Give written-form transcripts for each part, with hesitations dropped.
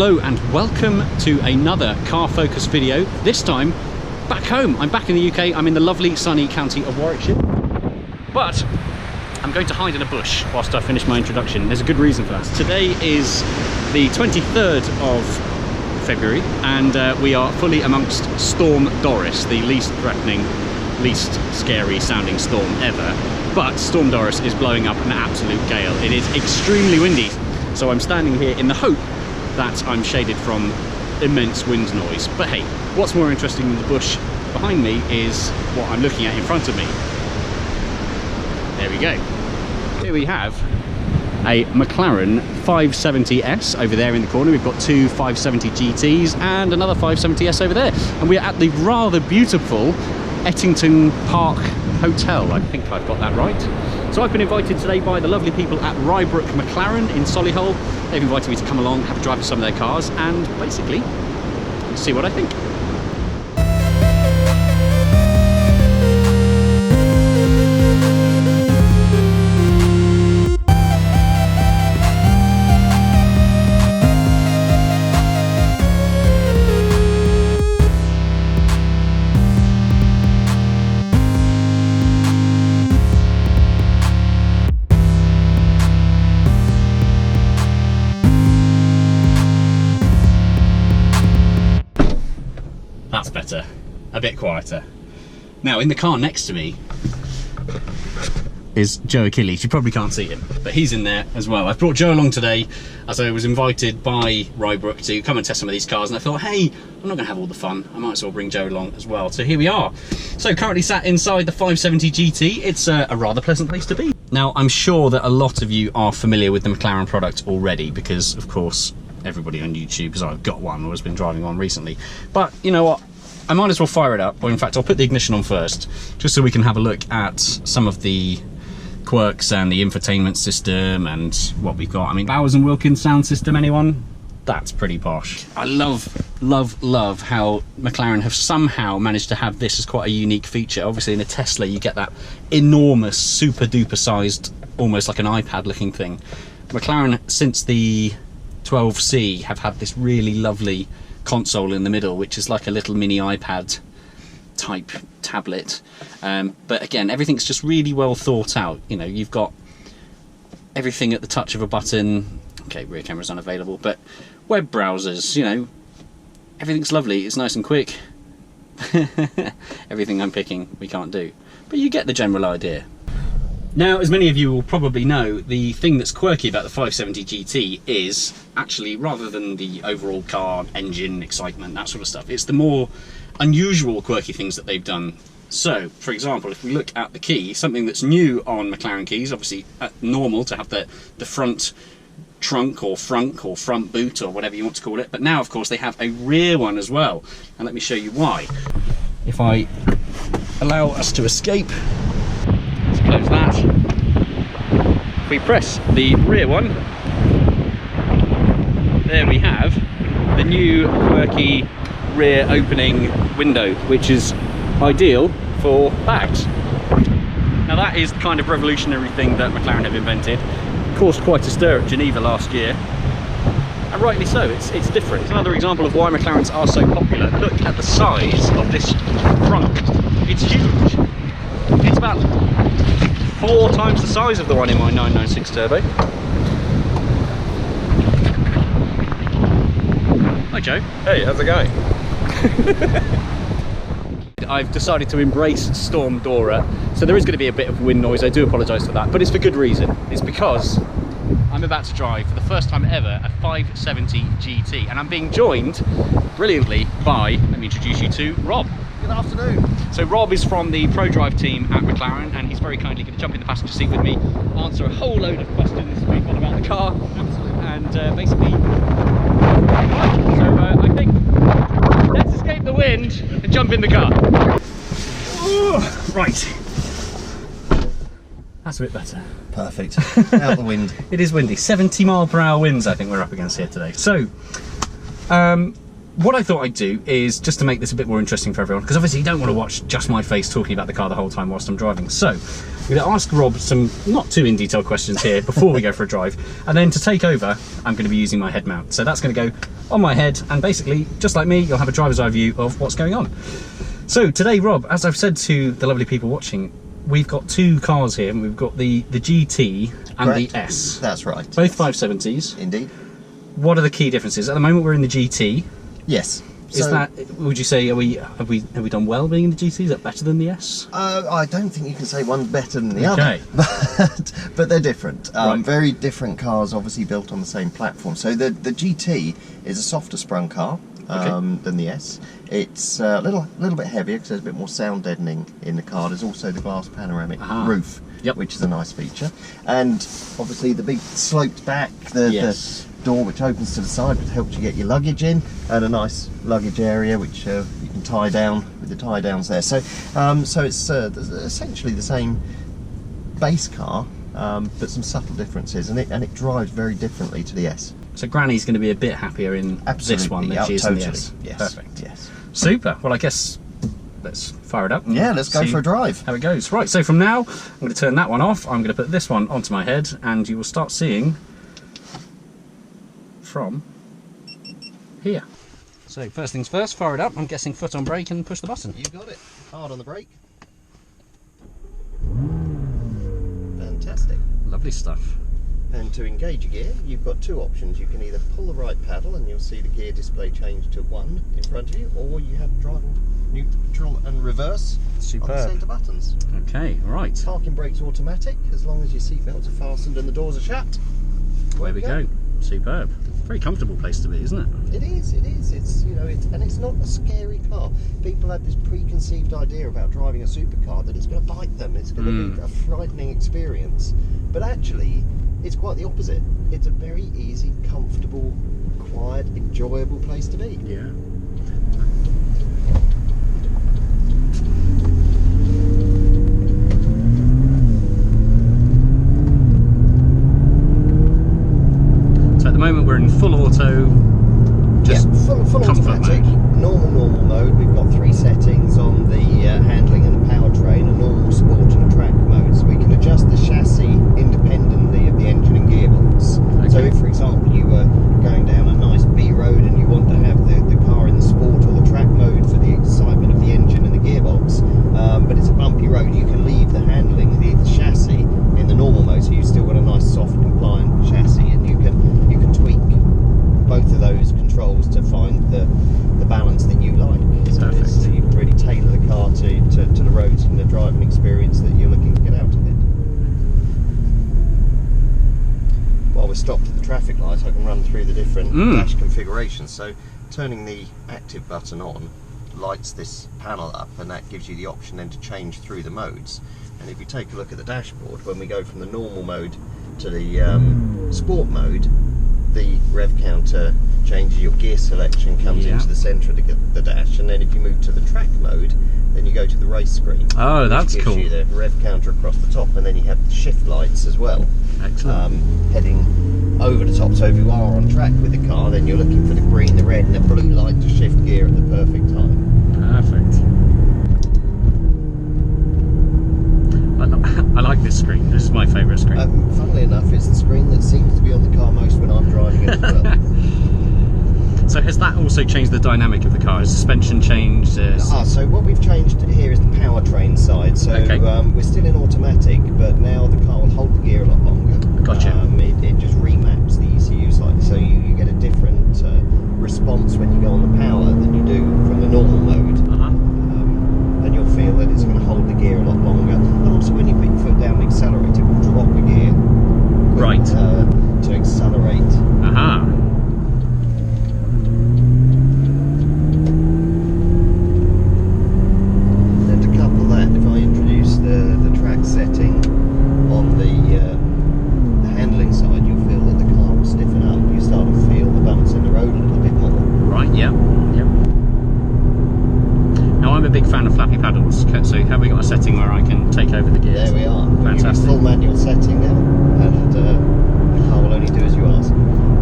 Hello and welcome to another car focus video. This time back home. I'm back in the UK. I'm in the lovely sunny county of Warwickshire, but I'm going to hide in a bush whilst I finish my introduction. There's a good reason for that. Today is the 23rd of February and we are fully amongst Storm Doris, the least threatening, least scary sounding storm ever. But Storm Doris is blowing up an absolute gale. It is extremely windy, so I'm standing here in the hope that I'm shaded from immense wind noise. But hey, what's more interesting than the bush behind me is what I'm looking at in front of me. There we go. Here we have a McLaren 570S over there in the corner. We've got two 570GTs and another 570S over there. And we're at the rather beautiful Ettington Park Hotel. I think I've got that right. So I've been invited today by the lovely people at Rybrook McLaren in Solihull. They've invited me to come along, have a drive of some of their cars and basically see what I think. That's better, a bit quieter. Now in the car next to me is Joe Achilles. You probably can't see him, but he's in there as well. I've brought Joe along today as I was invited by Rybrook to come and test some of these cars, and I thought, hey, I'm not gonna have all the fun, I might as well bring Joe along as well. So here we are. So currently sat inside the 570GT. It's a rather pleasant place to be. Now I'm sure that a lot of you are familiar with the McLaren product already because of course everybody on YouTube, because I've got one or has been driving one recently. But you know what, I might as well fire it up, or in fact I'll put the ignition on first just so we can have a look at some of the quirks and the infotainment system and what we've got. I mean, Bowers & Wilkins sound system, anyone? That's pretty posh. I love how McLaren have somehow managed to have this as quite a unique feature. Obviously in a Tesla you get that enormous super duper sized, almost like an iPad looking thing. McLaren since the 12C have had this really lovely console in the middle, which is like a little mini iPad type tablet, but again everything's just really well thought out. You know, you've got everything at the touch of a button. Okay, rear camera's unavailable, but web browsers, you know, everything's lovely, it's nice and quick. Everything I'm picking we can't do, but you get the general idea. Now, as many of you will probably know, the thing that's quirky about the 570GT is actually, rather than the overall car, engine, excitement, that sort of stuff, it's the more unusual quirky things that they've done. So, for example, if we look at the key, something that's new on McLaren keys, obviously normal to have the front trunk or front boot or whatever you want to call it, but now of course they have a rear one as well, and let me show you why. If I allow us to escape, close that. If we press the rear one, there we have the new quirky rear opening window, which is ideal for bags. Now that is the kind of revolutionary thing that McLaren have invented. Caused quite a stir at Geneva last year, and rightly so. It's different. It's another example of why McLarens are so popular. Look at the size of this trunk. It's huge. It's about 4 times the size of the one in my 996 Turbo. Hi Joe. Hey, how's it going? I've decided to embrace Storm Dora, so there is going to be a bit of wind noise. I do apologise for that, but it's for good reason. It's because I'm about to drive for the first time ever a 570GT, and I'm being joined brilliantly by, let me introduce you to Rob. Good afternoon. So Rob is from the Pro Drive team at McLaren, and he's very kindly going to jump in the passenger seat with me, answer a whole load of questions we've got about the car, and basically, so I think let's escape the wind and jump in the car. Ooh, right, that's a bit better. Perfect. Out the wind. It is windy. 70-mile-per-hour winds I think we're up against here today. So what I thought I'd do is, just to make this a bit more interesting for everyone, because obviously you don't want to watch just my face talking about the car the whole time whilst I'm driving. So I'm going to ask Rob some not too in detail questions here before we go for a drive, and then to take over I'm going to be using my head mount. So that's going to go on my head, and basically, just like me, you'll have a driver's eye view of what's going on. So today, Rob, as I've said to the lovely people watching, we've got two cars here. We've got the GT and Correct. the S. That's right. Both 570s. Indeed. What are the key differences? At the moment, we're in the GT. Yes. Is that, would you say, have we done well being in the GT? Is that better than the S? I don't think you can say one's better than the Okay. other, but they're different. Right. Very different cars, obviously built on the same platform. So the GT is a softer sprung car than the S. It's a little bit heavier because there's a bit more sound deadening in the car. There's also the glass panoramic roof, which is a nice feature, and obviously the big sloped back, the door which opens to the side, which helps you get your luggage in, and a nice luggage area which you can tie down with the tie downs there. So it's essentially the same base car, but some subtle differences, and it drives very differently to the S. So Granny's going to be a bit happier in this one than she is in the S. Yes. Perfect. Yes. Super. Well, I guess let's fire it up. Yeah, let's go for a drive. How it goes. Right, so from now, I'm going to turn that one off. I'm going to put this one onto my head, and you will start seeing from here. So first things first, fire it up. I'm guessing foot on brake and push the button. You got it. Hard on the brake. Fantastic. Lovely stuff. And to engage a gear, you've got two options. You can either pull the right paddle and you'll see the gear display change to 1 in front of you, or you have driving neutral and reverse on the centre buttons. Okay, right. Parking brake's automatic as long as your seatbelts are fastened and the doors are shut. Away we go. Superb. Very comfortable place to be, isn't it? It is. It's and it's not a scary car. People have this preconceived idea about driving a supercar that it's going to bite them. It's going to be a frightening experience. But actually, it's quite the opposite. It's a very easy, comfortable, quiet, enjoyable place to be. Yeah. So at the moment we're in full auto, just full automatic, normal mode. We've got 3 settings on the handling and the powertrain, a normal, sport and track mode. So we can adjust the chassis independently of the engine and gearbox. Okay. So if, for example, you were going down a nice B road and you want to have the car in the sport or the track mode for the excitement of the engine and the gearbox, but it's a bumpy road, you can leave the handling, the chassis in the normal mode, so you've still got a nice soft compliant chassis, and you can tweak both of those controls to find the balance that you like. Perfect. So you can really tailor the car to the roads and the driving experience that you're looking to get out of it. While we're stopped at the traffic lights, I can run through the different dash configurations. So turning the active button on lights this panel up, and that gives you the option then to change through the modes. And if you take a look at the dashboard, when we go from the normal mode to the sport mode, the rev counter changes, your gear selection comes into the centre of the dash, and then if you move to the track mode, then you go to the race screen. Oh, that's cool. Which gives you the rev counter across the top, and then you have the shift lights as well. Excellent. Heading over the top, so if you are on track with the car, then you're looking for the green, the red and the blue light to shift gear at the perfect time. Perfect. I like this screen. This is my favourite screen. Funnily enough, it's the screen that seems to be on the car most when I'm driving it as well. So has that also changed the dynamic of the car? Has suspension changed? So what we've changed here is the powertrain side. So we're still in automatic, but now the car will hold the gear a lot longer. Gotcha. It just remaps the ECU slightly, so you get a different response when you go on the power than you do from the normal mode. And you'll feel that it's going to hold the gear a lot longer. And also when you put your foot down and accelerate, it will drop a gear. Right. To accelerate. And to couple that, if I introduce the track setting on the handling side, you'll feel that the car will stiffen up. You start to feel the bumps in the road a little bit more. Right, yeah. Now I'm a big fan of flappy paddles, so have we got a setting where I can take over the gears? There we are. Fantastic. Full manual setting now, and the car will only do as you ask.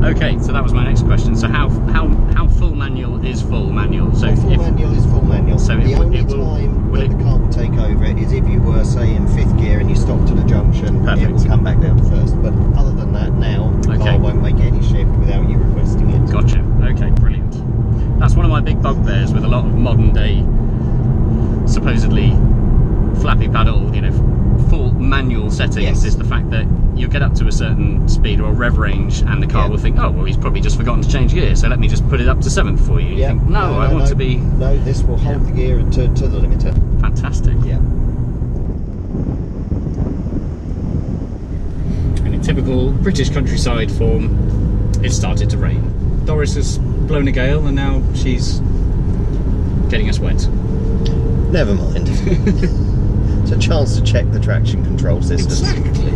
Okay, so that was my next question. So how full manual is full manual? So full manual is full manual. So the only time that the car will take over it is if you were, say, in 5th gear and you stopped at a junction. Perfect. It will come back down to 1st. But other than that, now the car won't make any shift without you requesting it. Gotcha. Okay. my big bugbears with a lot of modern day, supposedly flappy paddle, you know, full manual settings, is the fact that you get up to a certain speed or rev range and the car will think, oh, well, he's probably just forgotten to change gear, so let me just put it up to 7th for you. You think, no, I want to be... No, this will hold the gear to the limiter. Fantastic. Yeah. And in typical British countryside form, it started to rain. Doris has blown a gale and now she's getting us wet. Never mind. It's a chance to check the traction control system. Exactly.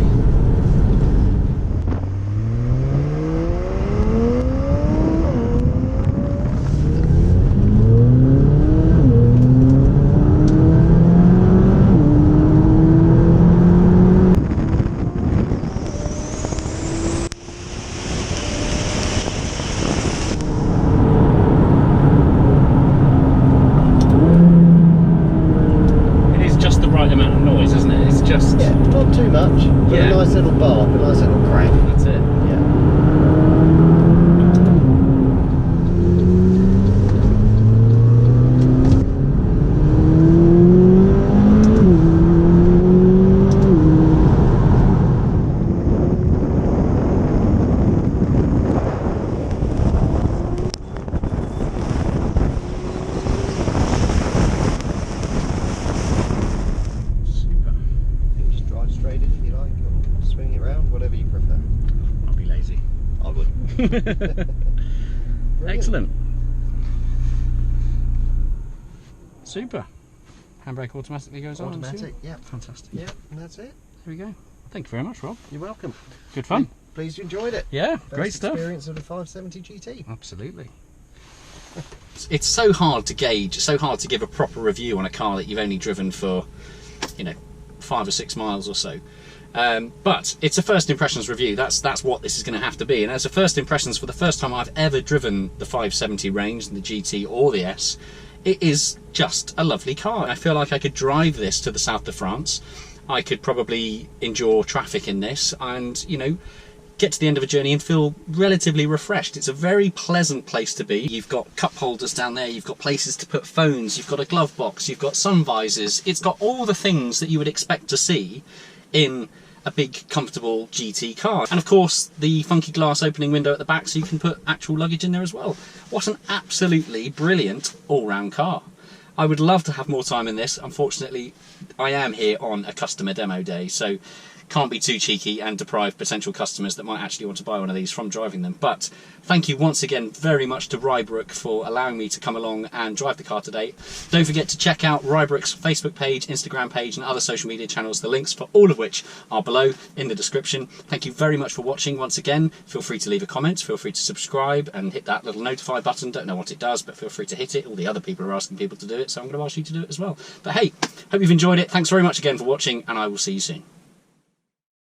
Not too much, but a nice little bark, a nice little crack. That's it. Excellent. Super. Handbrake automatically goes on. Automatic, yeah. Fantastic. Yeah, and that's it. There we go. Thank you very much, Rob. You're welcome. Good fun. Pleased you enjoyed it. Yeah, great stuff. Experience of the 570 GT. Absolutely. It's so hard to gauge, so hard to give a proper review on a car that you've only driven for, you know, 5 or 6 miles or so. But it's a first impressions review. That's what this is going to have to be. And as a first impressions, for the first time I've ever driven the 570 range, the GT or the S, it is just a lovely car. I feel like I could drive this to the south of France. I could probably endure traffic in this and, you know, get to the end of a journey and feel relatively refreshed. It's a very pleasant place to be. You've got cup holders down there, you've got places to put phones, you've got a glove box, you've got sun visors. It's got all the things that you would expect to see in a big comfortable GT car, and of course the funky glass opening window at the back so you can put actual luggage in there as well. What an absolutely brilliant all-round car. I would love to have more time in this. Unfortunately, I am here on a customer demo day, so can't be too cheeky and deprive potential customers that might actually want to buy one of these from driving them. But thank you once again very much to Rybrook for allowing me to come along and drive the car today. Don't forget to check out Rybrook's Facebook page, Instagram page and other social media channels, the links for all of which are below in the description. Thank you very much for watching once again. Feel free to leave a comment, feel free to subscribe and hit that little notify button. Don't know what it does, but feel free to hit it. All the other people are asking people to do it, so I'm going to ask you to do it as well. But hey, hope you've enjoyed it. Thanks very much again for watching and I will see you soon.